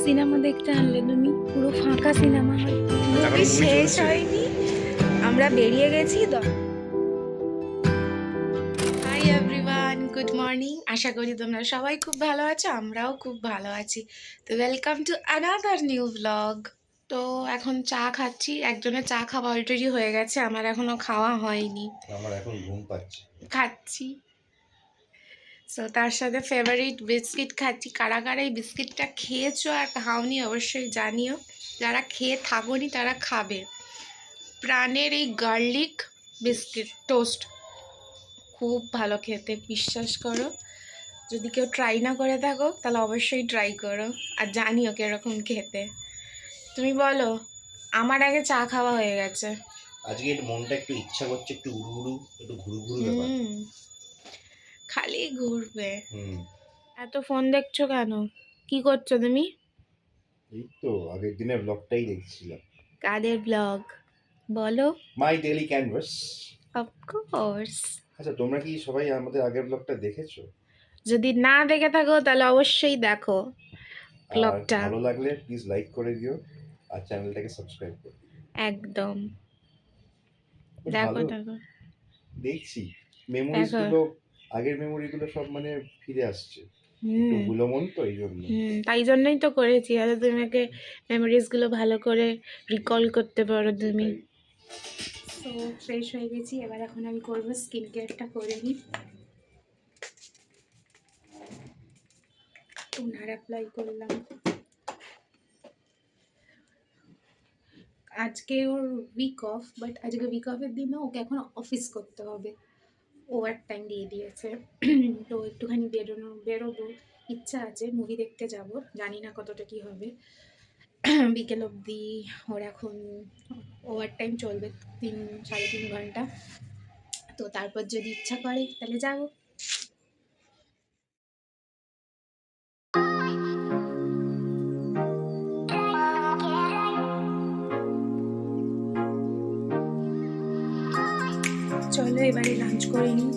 Cinema দেখতে আনলে তুমি? পুরো ফাঁকা সিনেমা হল, মুভি শেষ হয়নি, আমরা বেরিয়ে গেছি। Hi everyone, good morning. আশা করি তোমরা সবাই খুব ভালো আছো, আমরাও খুব ভালো আছি। তো welcome to another new blog. তো এখন চা খাচ্ছি, একজনের চা খাওয়া অলরেডি হয়ে গেছে, আমার এখনো খাওয়া হয়নি। আমার এখন ঘুম পাচ্ছে। খাচ্ছি। সো তার সাথে ফেভারিট বিস্কিট খাচ্ছি। কারা কারা এই বিস্কিটটা খেয়েছো আর খাওনি অবশ্যই জানিও। যারা খেয়ে থাকোনি তারা খাবে। প্রাণের এই গার্লিক বিস্কিট টোস্ট খুব ভালো খেতে, বিশ্বাস করো। যদি কেউ ট্রাই না করে থাকো তাহলে অবশ্যই ট্রাই করো আর জানিও কিরকম খেতে। তুমি বলো, আমার আগে চা খাওয়া হয়ে গেছে। আজকে মনটা একটু ইচ্ছা করছে একটু উড়ু একটু ঘুরু ঘুরু ব্যাপার। খালি ঘুরবে। এত ফোন দেখছো কেন? কি করছো তুমি? এই তো আগের দিনের ব্লগটাই দেখছিলাম। কাদের ব্লগ বলো? My daily canvas. Of course. আচ্ছা, তোমরা কি সবাই আমাদের আগের ব্লগটা দেখেছো? যদি না দেখে থাকো তাহলে অবশ্যই দেখো আর ব্লগটা। ভালো লাগলে প্লিজ লাইক করে দিও আর চ্যানেলটাকে সাবস্ক্রাইব করো। একদম বেশ দেখো ভালো দেখো দেখছি। মেমোরিজ গুলো, আগের মেমোরি গুলো সব মানে ফিরে আসছে। একটু ভুলো মন তো এই জন্য। তাই জন্যই তো করেছি, যাতে তোমাকে মেমোরিজগুলো ভালো করে রিকল করতে পারো তুমি। তো ফ্রেশ হয়ে গেছি, এবার এখন আমি করবো স্কিন কেয়ারটা করে নিই। টোনার অ্যাপ্লাই করলাম। আজকে ওর উইক অফ, বাট আজকে উইক অফের দিনও ওকে এখন অফিস করতে হবে, ওভার টাইম দিয়ে দিয়েছে। তো একটুখানি বেরোবো, ইচ্ছা আছে, মুভি দেখতে যাব, জানি না কতটা কি হবে। বিকেল অবধি ওর এখন ওভার টাইম চলবে 3-3.5 ঘন্টা। তো তারপর যদি ইচ্ছা করে তাহলে যাব। চলো এবারে লাঞ্চ করে নিই,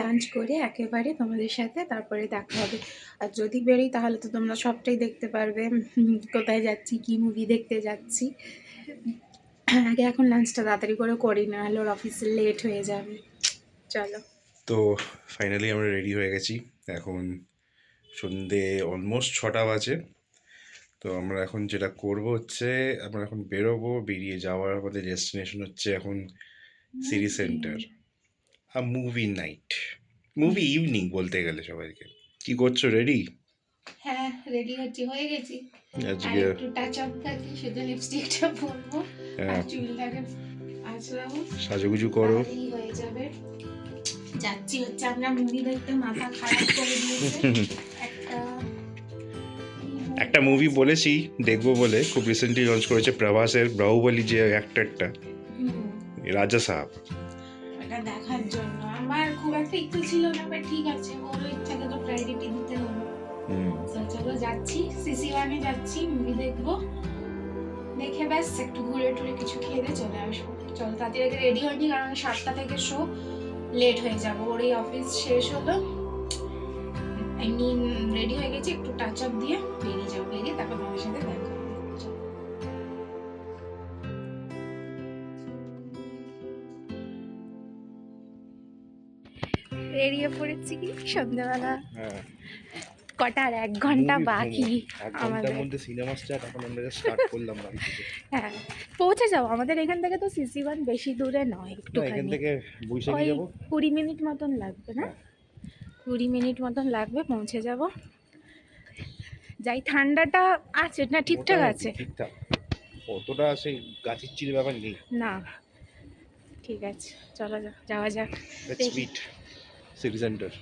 লাঞ্চ করে একেবারে তোমাদের সাথে তারপরে দেখা হবে। আর যদি বেরোই তাহলে তো তোমরা সবটাই দেখতে পারবে, কোথায় যাচ্ছি, কি মুভি দেখতে যাচ্ছি। আগে এখন লাঞ্চটা তাড়াতাড়ি করে না হলে ওর অফিসে লেট হয়ে যাবে। চলো। তো ফাইনালি আমরা রেডি হয়ে গেছি। এখন সন্ধে অলমোস্ট 6টা বাজে। তো আমরা এখন যেটা করব হচ্ছে আমরা এখন বেরোবো, বেরিয়ে যাওয়ার আমাদের ডেস্টিনেশন হচ্ছে এখন city centre. Movie night, movie evening বলতে গেলে সবাইকে। কি করছো, রেডি? হ্যাঁ রেডি হয়ে গেছি। আজকে একটু টাচ আপ করছি, শুধু লিপস্টিকটা পরবো আর চুলটাকে আঁচড়াবো, সাজুগুজু করো। হয়ে যাবে। যাচ্ছি হচ্ছে আমরা মুভি দেখতে, মাথা খারাপ করে দিয়েছে। একটা মুভি বলেছি দেখবো বলে, খুব রিসেন্টলি লঞ্চ করেছে প্রভাসের বাহুবলী, যে অ্যাক্টরটা রাজা সাহেব। এটা দেখার জন্য আমার খুব একটা ইচ্ছে ছিল না, বাট ঠিক আছে, ওর ইচ্ছাকে তো প্রায়োরিটি দিতে হবে। চলো যাচ্ছি, সিসি1-এ যাচ্ছি, মুভি দেখবো, দেখে ব্যাস একটু ঘুরে টুরে কিছু খেয়ে দিয়ে চলে আসবো। চলো তাড়াতাড়ি আগে রেডি হয়নি, কারণ 7টা থেকে শো, লেট হয়ে যাবো। ওর এই অফিস শেষ হলো, এমনি রেডি হয়ে গেছি, একটু টাচ আপ দিয়ে বেরিয়ে যাবো, বেরিয়ে তারপর তোমার সাথে দেখা হবে। বেরিয়ে পড়েছি কি সন্ধ্যাবেলা, কটা আর 1 ঘন্টা বাকি আমাদের মধ্যে সিনেমা স্টার্ট। এখন আমরা স্টার্ট করলাম না। হ্যাঁ পৌঁছে যাবো, আমাদের এখান থেকে তো সিসি1 বেশি দূরে নয়, একটুখানি, এখান থেকে বৈশাখী যাব, 20 মিনিট মতন লাগবে না, 20 মিনিট মতন লাগবে, পৌঁছে যাব। যাই, ঠান্ডাটা আছে না? ঠিকঠাক আছে, ঠিকঠাক, অতটা সেই গাছের চির ব্যাপার নেই না, ঠিক আছে, চলো যাওয়া যাক। Let's meet city centre.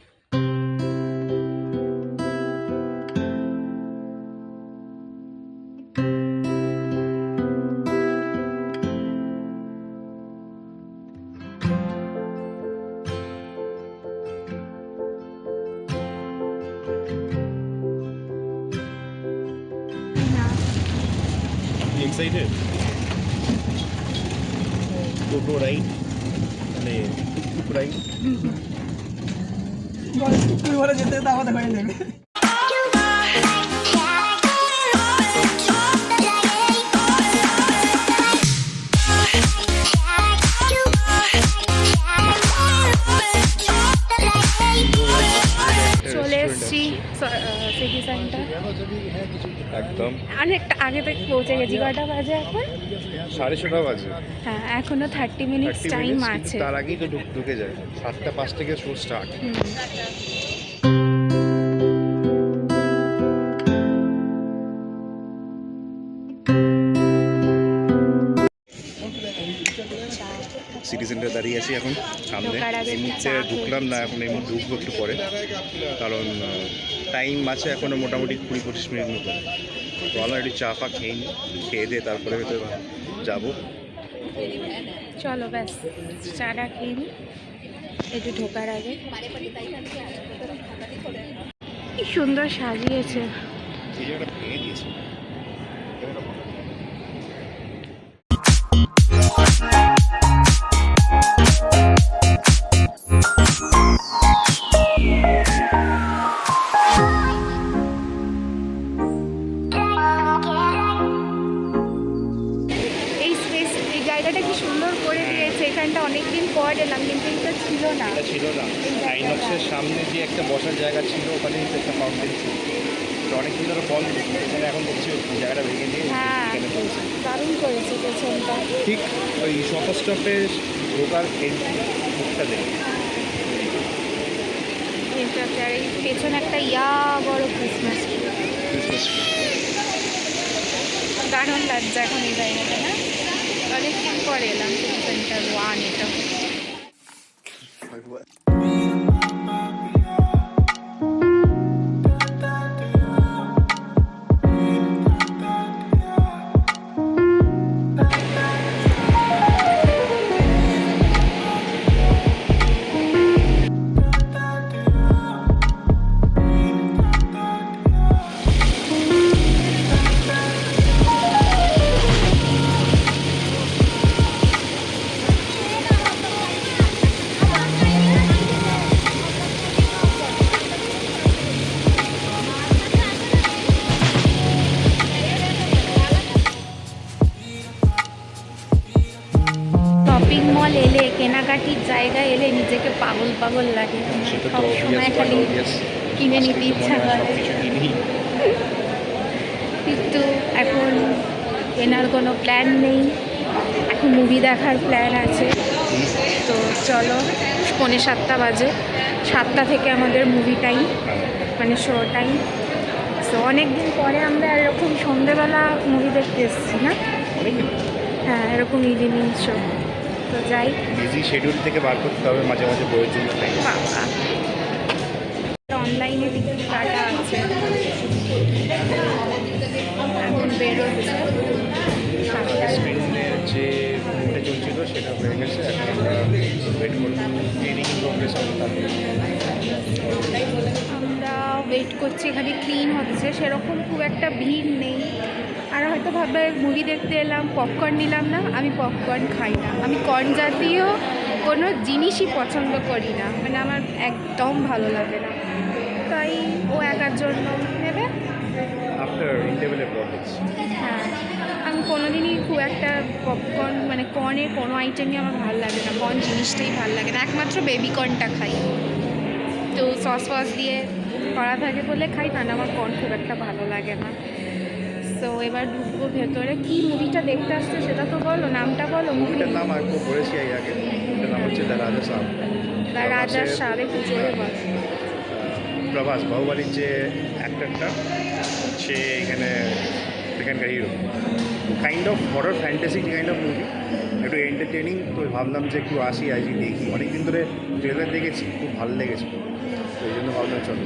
Excited? Toto ride, মানে টুকটুক রাইড। বল তুই বলে যেতে দাও দেখা যাবে। এসছি সিটি সেন্টার। একদম অনেকটা আগে থেকে পৌঁছে গেছি। কটা বাজে এখন? 6:30 বাজে। হ্যাঁ, এখনো 30 মিনিটস 30 টাইম মিনিটস, আছে। তার আগেই তো ঢুকে যায়। 7:05 থেকে শো স্টার্ট। হুম। সিটি সেন্টারে দাঁড়িয়ে আছি এখন সামনে। ঢোকার আগে এই একটু মুহূর্তে চা ঢুকলাম না, এখন এই মুহূর্তে ঢুকবো একটু পরে, কারণ টাইম আছে এখনো মোটামুটি 20-25 মিনিট মতো। তো আমরা একটু চা ফা খেয়ে নিই, খেয়ে দিয়ে তারপরে হয়তো যাবো। চলো ব্যাস চাটা খেয়ে নিই একটু ঢোকার আগে। কি সুন্দর সাজিয়েছে। এই জায়গাটা ভেঙে দিয়েছে। এই জায়গাটা কি সুন্দর করে দিয়েছে। এখানটা অনেকদিন পর এলাম, কিন্তু এটা ছিল না। এটা ছিল না। আইনক্সের সামনে যে একটা বসার জায়গা ছিল, ওখানে কিন্তু একটা ফাউন্টেন ছিল। তো অনেকদিন ধরে বন্ধ, এখানে এখন দেখছি জায়গাটা ভেঙে দিয়ে হ্যাঁ, এখানে চলছে। দারুণ করেছে পেছনটা। ঠিক ওই শপার স্টপে ঢোকার মুখটা দেখে এটাতে আর এই পেছনে একটা বড় ক্রিসমাস ট্রি। দারুণ লাগছে এখন এই জায়গাটা, না? অনেকদিন পরে এলাম সিটি সেন্টার 1 এটা। শপিং মল এলে, কেনাকাটির জায়গায় এলে নিজেকে পাগল পাগল লাগে। সেটা তো সবসময় খালি কিনে নিতে ইচ্ছা করে, কিন্তু এখন কেনার কোনো প্ল্যান নেই। এখন মুভি দেখার প্ল্যান আছে। তো চলো, 6:45 বাজে, 7টা থেকে আমাদের মুভি টাইম, মানে শো টাইম। তো অনেক দিন পরে আমরা এরকম সন্ধেবেলা মুভি দেখতে এসেছি, না? হ্যাঁ, এরকম ইভিনিং শো। তো যাই, বিজি শিডিউল থেকে বার করতে হবে মাঝে মাঝে বইয়ের জন্য টাইম। বাবা অনলাইনে টিকিট কাটা আছে, এখন বেরোচ্ছে। স্ক্রিনে যে মুভিটা চলছিল সেটা হয়ে গেছে, এখন আমরা ওয়েট করবো। এডিটিং প্রোগ্রেস আমরা ওয়েট করছি, এখানে ক্লিন হচ্ছে, সেরকম খুব একটা ভিড় নেই। আর হয়তো ভাববে মুভি দেখতে এলাম, পপকর্ন নিলাম না। আমি পপকর্ন খাই না, আমি কর্ন জাতীয় কোনো জিনিসই পছন্দ করি না, মানে আমার একদম ভালো লাগে না। তাই ও একার জন্য নেবে। আফটার ইন্টারভেলের প্রবলেমস। হ্যাঁ, আমি কোনোদিনই খুব একটা পপকর্ন, মানে কর্নের কোনো আইটেমই আমার ভালো লাগে না। কর্ন জিনিসটাই ভালো লাগে না, একমাত্র বেবি কর্নটা খাই। তো সস ফস দিয়ে করা থাকে বলে খাই, তা না আমার কর্ন খুব একটা ভালো লাগে না। তো এবার ঢুকবো ভেতরে। কি মুভিটা দেখতে আসছে সেটা তো বলো, নামটা বলো। মুভিটার নাম আর বলেছি আগে, মুভিটার নাম হচ্ছে দ্য রাজা সাহেব। দ্য রাজা সাহেব, একটু জোরে বল। প্রভাস, বাহুবালির যে অ্যাক্টরটা, সে এখানকার hero. Kind of horror fantasy kind of movie, একটু এন্টারটেনিং। তো ভাবলাম যে একটু আসি দেখি, অনেকদিন ধরে ট্রেলার দেখেছি, খুব ভালো লেগেছে, তো এই জন্য ভাবলাম চলো।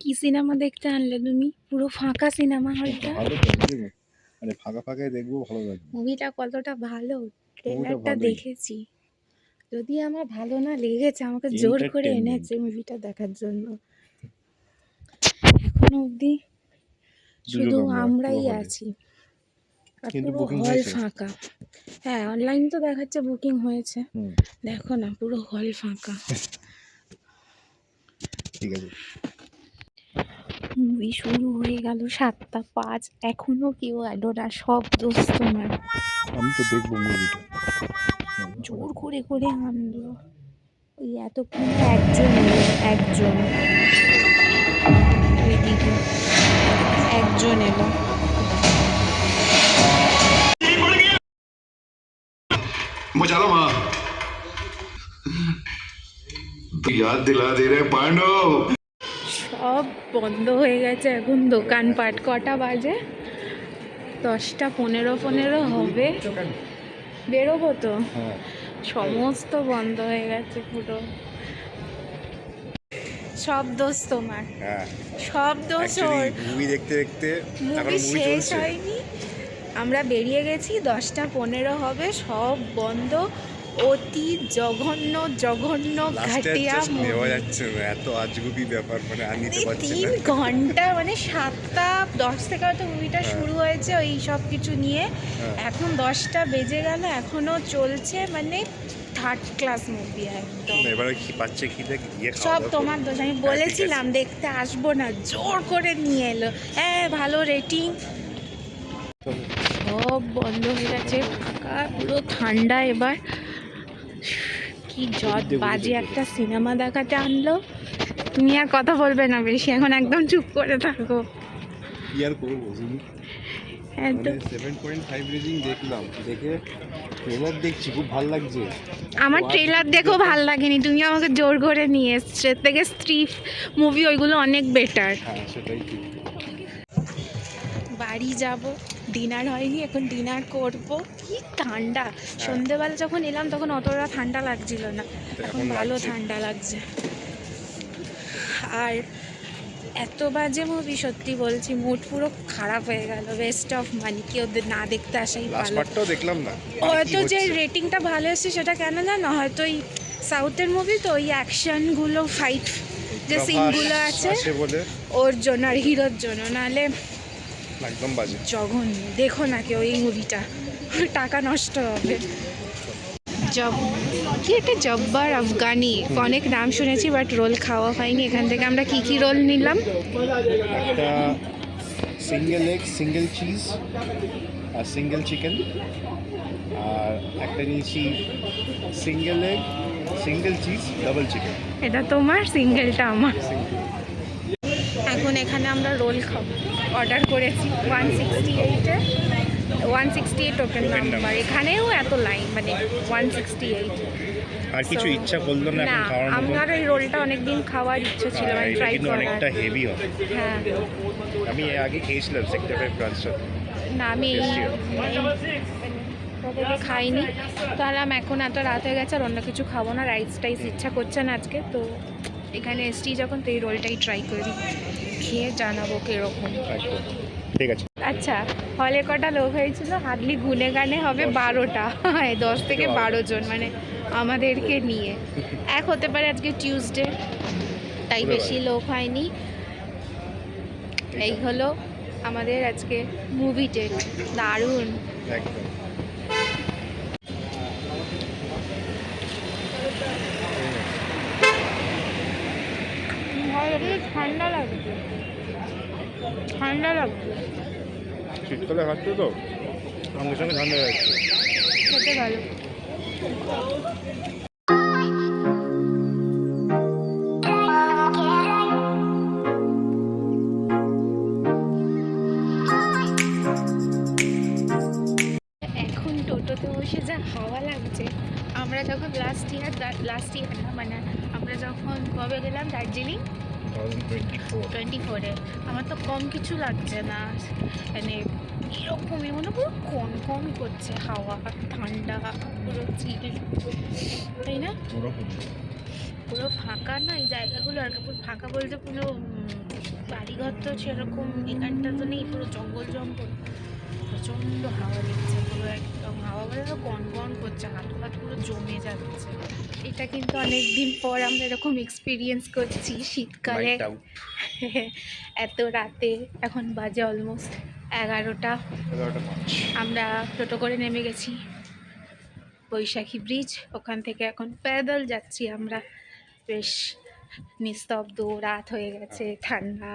কি সিনেমা দেখতে আনলে তুমি? পুরো ফাঁকা সিনেমা হলটা। ভালো, মানে ফাঁকা ফাঁকায় দেখবো, ভালো লাগবে। মুভিটা কতটা ভালো, ট্রেলারটা ভালোই। দেখেছি। যদি আমার ভালো না লেগেছে, আমাকে জোর করে এনেছে মুভিটা দেখার জন্য। এখনো অবধি শুধু আমরাই আছি, আর পুরো হল ফাঁকা। হ্যাঁ, অনলাইন তো দেখাচ্ছে বুকিং হয়েছে, দেখো না পুরো হল ফাঁকা। ঠিক আছে, মুভি শুরু হয়ে গেল 7:05, এখনো কেউ এলো না। সব দোষ তোমার, আমি তো দেখবো মুভিটা। জোর করে করে আনলো। ওই এতক্ষণ একজন এলো, একজন। याद दिला दे रहे पांडव। সব বন্ধ হয়ে গেছে এখন দোকানপাট। কটা বাজে? 10:15 হবে। বেরোবো তো, সমস্ত বন্ধ হয়ে গেছে পুরো। সব দোষ তোমার, সব দোষ ওর। মুভি দেখতে দেখতে মুভি শেষ হয়নি, আমরা বেরিয়ে গেছি, 10:15 হবে, সব বন্ধ। অতি জঘন্য জঘন্য ঘাটিয়া নেওয়া যাচ্ছে না, এত আজগুবি ব্যাপার, মানে আর নিতে পারছি না। 3 ঘন্টা, মানে 7:10 থেকে হয়তো মুভিটা শুরু হয়েছে ওই সব কিছু নিয়ে, এখন 10টা বেজে গেল, এখনো চলছে, মানে থার্ড ক্লাস মুভি একদম। এবারে কি পাচ্ছে খিদে, গিয়ে খাওয়া সব তোমার দোষ, আমি বলেছিলাম দেখতে আসবো না, জোর করে নিয়ে এলো। হ্যাঁ, ভালো রেটিং। সব বন্ধ হয়ে গেছে, ফাঁকা, পুরো ঠান্ডা। এবার কি জট বাজে একটা সিনেমা দেখাতে আনলো। তুমি আর কথা বলবে না বেশি, এখন একদম চুপ করে থাকো। কি আর করবো, একদম 7.5 রেটিং দেখলাম, দেখে ট্রেলার দেখছি, খুব ভালো লাগছে। আমার ট্রেলার দেখো ভাল লাগেনি, তুমি আমাকে জোর করে নিয়ে এসছো। এর থেকে স্ত্রী মুভি ওইগুলো অনেক বেটার। হ্যাঁ, সেটাই ঠিক। বাড়ি যাব, ডিনার হয়নি, এখন ডিনার করব। কি ঠান্ডা! সন্ধেবেলা যখন এলাম তখন অতটা ঠান্ডা লাগছিল না, এখন ভালো ঠান্ডা লাগছে। আর এত বাজে মুভি, সত্যি বলছি, মুড পুরো খারাপ হয়ে গেল। ওয়েস্ট অফ মানি, কেউ না দেখতে আসাই ভালো। দেখলাম না, হয়তো যে রেটিংটা ভালো এসেছে সেটা কেন জানো, হয়তো ওই সাউথের মুভি তো, ওই অ্যাকশনগুলো, ফাইট যে সিনগুলো আছে ওর জন্য, আর হিরোর জন্য, নাহলে একদম বাজে, জঘন্য। দেখো না কেউ এই মুভিটা, টাকা নষ্ট হবে। কি একটা জব্বার আফগানি, অনেক নাম শুনেছি বাট রোল খাওয়া হয়নি। এখান থেকে আমরা কি কি রোল নিলাম? একটা সিঙ্গেল এগ, সিঙ্গেল চিজ আর সিঙ্গেল চিকেন, আর একটা নিয়েছি single egg, single cheese, double chicken. এটা তোমার, সিঙ্গেলটা আমার। এখন এখানে আমরা রোল খাবো, অর্ডার করেছি 168-এ, 168 টোকেন নাম্বার। এখানেও এত লাইন, মানে 168। আর কিছু ইচ্ছা করলো না না, এখন খাওয়ার মতো। আমার ওই রোলটা অনেকদিন খাওয়ার ইচ্ছে ছিল, মানে ট্রাই কিন্তু করার। অনেকটা হেভি হবে। হ্যাঁ, আমি আগে খেয়েছিলাম সেক্টর 5 ব্রাঞ্চটা। না আমি খাইনি, তাহলে এখন এত রাত হয়ে গেছে আর অন্য কিছু খাবো না, রাইস টাইস ইচ্ছা করছে না আজকে। তো এখানে এসছি যখন, তো এই রোলটাই ট্রাই করি, খেয়ে জানাবো কীরকম। ঠিক আছে। আচ্ছা, হলে কটা লোক হয়েছিল? হার্ডলি গুনে গানে হবে 12টা, 10 থেকে 12 জন, মানে আমাদেরকে নিয়ে। এক হতে পারে আজকে টিউসডে, তাই বেশি লোক হয়নি। এই হলো আমাদের আজকে মুভি ডেট। দারুণ। একদম। ঠান্ডা লাগছে, ঠান্ডা লাগছে। শীতকালে খাচ্ছে তো, সঙ্গে সঙ্গে ঠান্ডা যাচ্ছে। খেতে ভালো। এখন টোটোতে বসে যা হাওয়া লাগছে। আমরা যখন লাস্ট ইয়ার না, মানে আমরা যখন কবে গেলাম, দার্জিলিং 2024-এ, আমার তো কম কিছু লাগছে না, মানে এরকমই, মানে পুরো কনকনই করছে হাওয়া, ঠান্ডা, পুরো চিল, তাই না? পুরো ফাঁকা না এই জায়গাগুলো, আর পুরো ফাঁকা বলতে পুরো বাড়িঘর তো সেরকম এখানটা তো নেই, পুরো জঙ্গল জঙ্গল, প্রচণ্ড হাওয়া দিচ্ছে, পুরো একদম হাওয়া বলে তো কনকন করছে, হাত পুরো জমে যাচ্ছে। এটা কিন্তু অনেক দিন পর আমরা এরকম এক্সপিরিয়েন্স করছি শীতকালে, এত রাতে। এখন বাজে অলমোস্ট 11টা। আমরা টোটো করে নেমে গেছি বৈশাখী ব্রিজ, ওখান থেকে এখন প্যাদল যাচ্ছি আমরা। বেশ নিস্তব্ধ, রাত হয়ে গেছে, ঠান্ডা,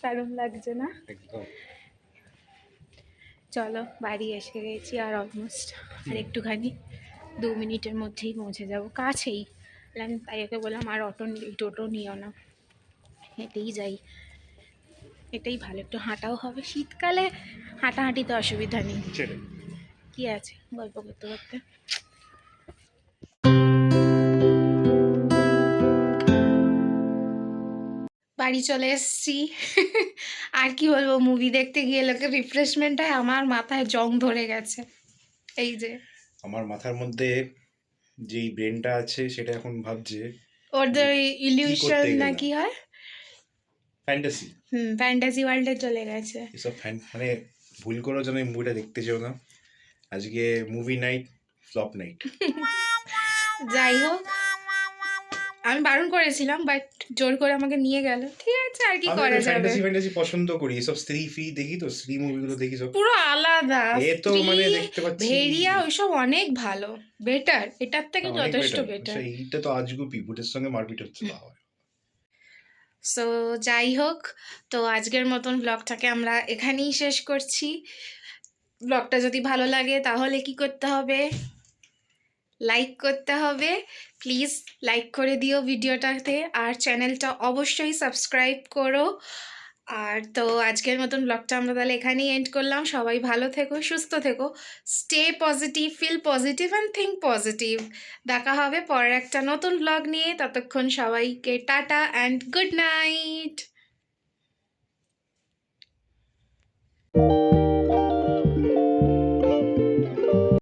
দারুণ লাগছে না? চলো, বাড়ি এসে গেছি আর অলমোস্ট, আর একটুখানি 2 মিনিটের মধ্যেই পৌঁছে যাব, কাছেই। আমি তাই ওকে বললাম আর টোটো নিও না, হেঁটেই যাই, এটাই ভালো, একটু হাঁটাও হবে। শীতকালে হাঁটাহাঁটিতে অসুবিধা নেই, কি আছে গল্প করতে করতে। বাড়ি চলে এসেছি। আর কি বলবো, মুভি দেখতে গিয়ে লোকের রিফ্রেশমেন্ট হয়, আমার মাথায় জং ধরে গেছে। এই যে আমার মাথার মধ্যে যেই ব্রেনটা আছে সেটা এখন ভাবছে যে ওদের কি ইলিউশন করতে না গেলাম, কি হয়, ফ্যান্টাসি, ফ্যান্টাসি ওয়ার্ল্ডে চলে গেছে। এসব মানে ভুল করেও যেন এই মুভিটা দেখতে যেও না। আজকে মুভি নাইট, ফ্লপ নাইট। যাই হোক, আমি বারণ করেছিলাম বাট জোর করে আমাকে নিয়ে গেল। ঠিক আছে, আর কি আমি করা যাবে। ফ্যান্টাসি ফ্যান্টাসি পছন্দ করি, এসব স্ত্রী ফি দেখি, তো স্ত্রী মুভিগুলো দেখি সব। পুরো আলাদা। এ তো স্ত্রী, মানে দেখতে পাচ্ছি ভেড়িয়া ওইসব অনেক ভালো, বেটার, এটার থেকে অনেক যথেষ্ট বেটার। বেটার। এইটা তো আজগুবি, ভূতের সঙ্গে মারপিট হচ্ছে বাবা। সো যাই হোক, তো আজকের মতন ব্লগটাকে আমরা এখানেই শেষ করছি। ব্লগটা যদি ভালো লাগে তাহলে কি করতে হবে, লাইক করতে হবে। প্লিজ লাইক করে দিও ভিডিওটাতে, আর চ্যানেলটা অবশ্যই সাবস্ক্রাইব করো। আর তো আজকের মতন ব্লগটা আমরা তাহলে এখানেই এন্ড করলাম। সবাই ভালো থেকো, সুস্থ থেকো, stay positive, feel positive and think positive. দেখা হবে পরের একটা নতুন ব্লগ নিয়ে। ততক্ষণ সবাইকে টাটা অ্যান্ড গুড নাইট।